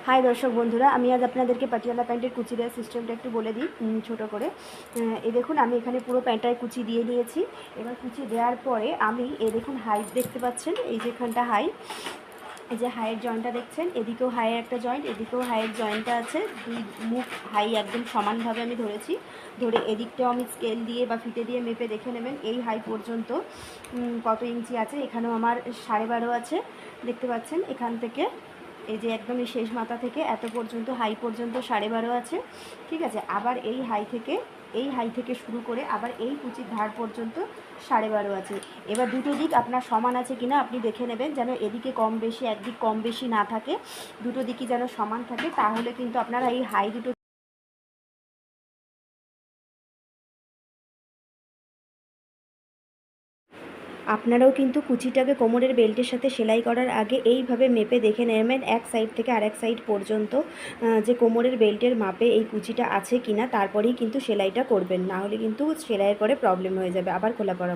High দর্শক বন্ধুরা, আমি আজ আপনাদেরকে পাটিয়ালা প্যান্টের কুচি দেওয়ার সিস্টেমটা একটু বলে দিই ছোটো করে। এই দেখুন, আমি এখানে পুরো প্যান্টটায় কুচি দিয়ে নিয়েছি। এবার কুচি দেওয়ার পরে আমি দেখুন হাইট দেখতে পাচ্ছেন, এই যেখানটা হাই, এই যে হাইয়ের জয়েন্টটা দেখছেন, এদিকেও হাইয়ের একটা জয়েন্ট, এদিকেও হাইয়ের জয়েন্টটা আছে। দুই মুখ হাই একদম সমানভাবে আমি ধরেছি। ধরে এদিকটাও আমি স্কেল দিয়ে বা ফিতে দিয়ে মেপে দেখে নেবেন এই হাই পর্যন্ত কত ইঞ্চি আছে। এখানেও আমার 12.5 আছে, দেখতে পাচ্ছেন। এখান থেকে এই যে একদম এই শেষ মাথা থেকে এত পর্যন্ত হাই পর্যন্ত 12.5 আছে, ঠিক আছে। আবার এই হাই থেকে শুরু করে আবার এই কুচির ধার পর্যন্ত 12.5 আছে। এবার দুটো দিক আপনার সমান আছে কিনা আপনি দেখে নেবেন, যেন এদিকে কম বেশি, একদিক কম বেশি না থাকে, দুটো দিকই যেন সমান থাকে, তাহলে কিন্তু আপনারা এই হাই দুটো আপনারাও কিন্তু কুচিটাকে কোমরের বেল্টের সাথে সেলাই করার আগে এইভাবে মেপে দেখে নেবেন এক সাইড থেকে আরেক সাইড পর্যন্ত, যে কোমরের বেল্টের মাপে এই কুচিটা আছে কিনা, তারপরেই কিন্তু সেলাইটা করবেন। না হলে কিন্তু সেলাইয়ের পরে প্রবলেম হয়ে যাবে, আবার খোলা পড়া